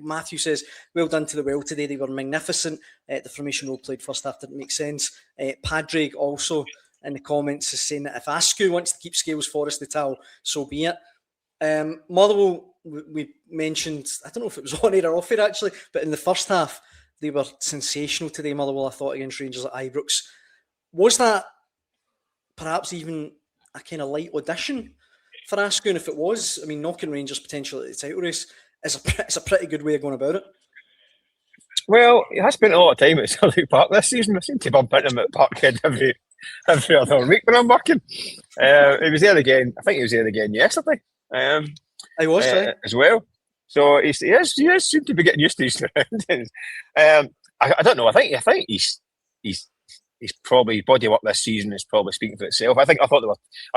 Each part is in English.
Matthew says, well done to the Well today. They were magnificent. The formation role played first half didn't make sense. Padraig also in the comments is saying that if Askou wants to keep Scales Forest Natal, so be it. Motherwell, we mentioned, I don't know if it was on air or off air actually, but in the first half, they were sensational today, Motherwell, I thought, against Rangers at Ibrox. Was that perhaps even a kind of light audition for Askou? And if it was, I mean, knocking Rangers potentially at the title race is a pretty good way of going about it. Well, he has spent a lot of time at Celtic Park this season. I seem to bump into him at Parkhead every other week when I'm working. He was there again. I think he was there again yesterday. I was as well. So he seemed to be getting used to his surroundings. I don't know. I think he's probably body work this season is probably speaking for itself. I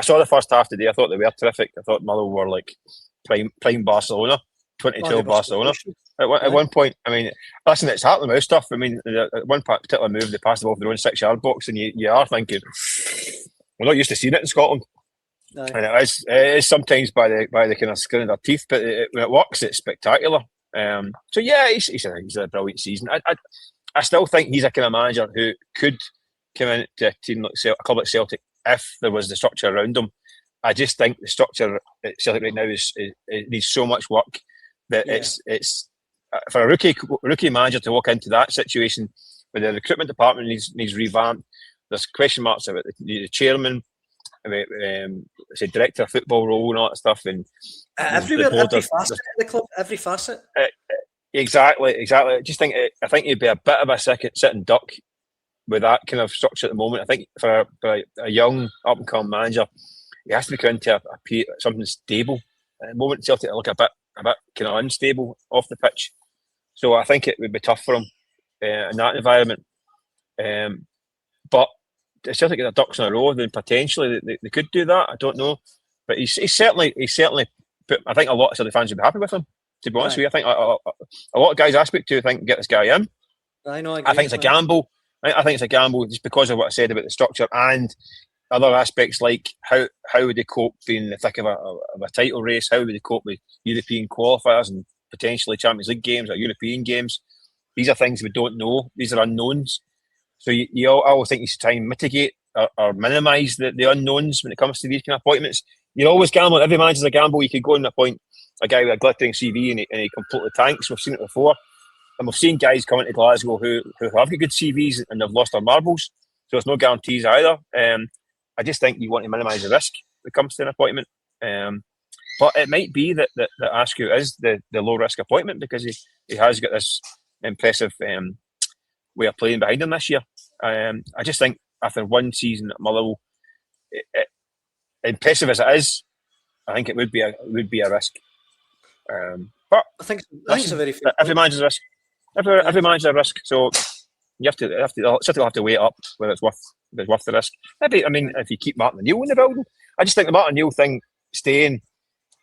saw the first half today. I thought they were terrific. I thought Motherwell were like prime Barcelona, 2012 Barcelona. At one point, I mean, listen, it's heart and mouth stuff. I mean, at one particular move, they passed the ball for their own 6-yard box, and you are thinking, we're not used to seeing it in Scotland. Aye. And it is sometimes by the kind of skin of their teeth, but when it works, it's spectacular. So yeah, he's a brilliant season. I still think he's a kind of manager who could come into a team like a club like Celtic if there was the structure around him. I just think the structure at Celtic right now it needs so much work that it's for a rookie manager to walk into that situation where the recruitment department needs revamped. There's question marks about the chairman, say director of football role and all that stuff, and every facet of the club, every facet. Exactly. I think he'd be a bit of a sitting duck with that kind of structure at the moment. I think for a young up and coming manager, he has to be going to something stable. At the moment, Celtic look a bit kind of unstable off the pitch, so I think it would be tough for him in that environment. But if Celtic get their ducks in a row, then potentially they could do that. I don't know, but he's certainly put. I think a lot of Celtic fans would be happy with him. To be honest with you, I think a lot of guys I speak to think get this guy in. I think it's a gamble. I think it's a gamble just because of what I said about the structure and other aspects like how would they cope being in the thick of a title race? How would they cope with European qualifiers and potentially Champions League games or European games? These are things we don't know. These are unknowns. So I always think you should try and mitigate or minimise the unknowns when it comes to these kind of appointments. You're always gambling. Every manager's a gamble. You could go and appoint a guy with a glittering CV and he completely tanks. We've seen it before. And we've seen guys come into Glasgow who have got good CVs and they've lost their marbles. So there's no guarantees either. I just think you want to minimise the risk when it comes to an appointment. But it might be that Askou is the low risk appointment because he has got this impressive way of playing behind him this year. I just think after one season at Motherwell, impressive as it is, I think it would be a risk. But I think it's a very fair every manager's a risk. Every manager's a risk. So you have to weigh it up whether it's worth the risk. Maybe, I mean, if you keep Martin O'Neill in the building, I just think the Martin O'Neill thing staying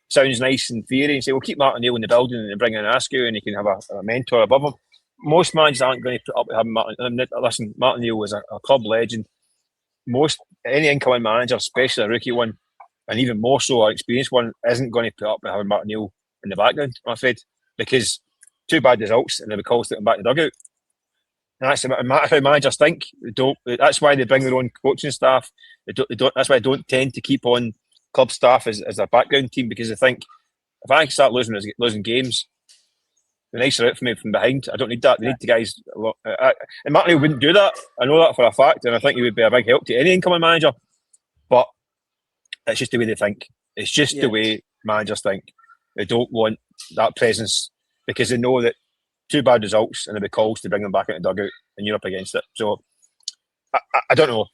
sounds nice in theory. And say, we'll keep Martin O'Neill in the building and bring in Askou and he can have a mentor above him. Most managers aren't going to put up with having Martin. Listen, Martin O'Neill was a club legend. Any incoming manager, especially a rookie one, and even more so an experienced one, isn't going to put up with having Martin O'Neill in the background, I'm afraid, because 2 bad results and they'll be called to them back in the dugout. And that's no matter how managers think. That's why they bring their own coaching staff. That's why they don't tend to keep on club staff as their background team, because they think if I start losing games, the nicer out for me from behind. I don't need that. They need the guys. And Martin O'Neill wouldn't do that. I know that for a fact, and I think he would be a big help to any incoming manager. But it's just the way they think. It's just the way managers think. They don't want that presence because they know that 2 bad results and there'll be calls to bring them back into the dugout and you're up against it. So I don't know.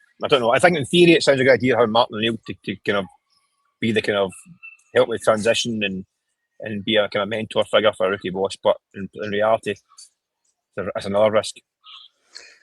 I think in theory it sounds like a good idea how Martin O'Neill to kind of be the kind of help with transition and be a kind of mentor figure for a rookie boss. But in reality, it's another risk.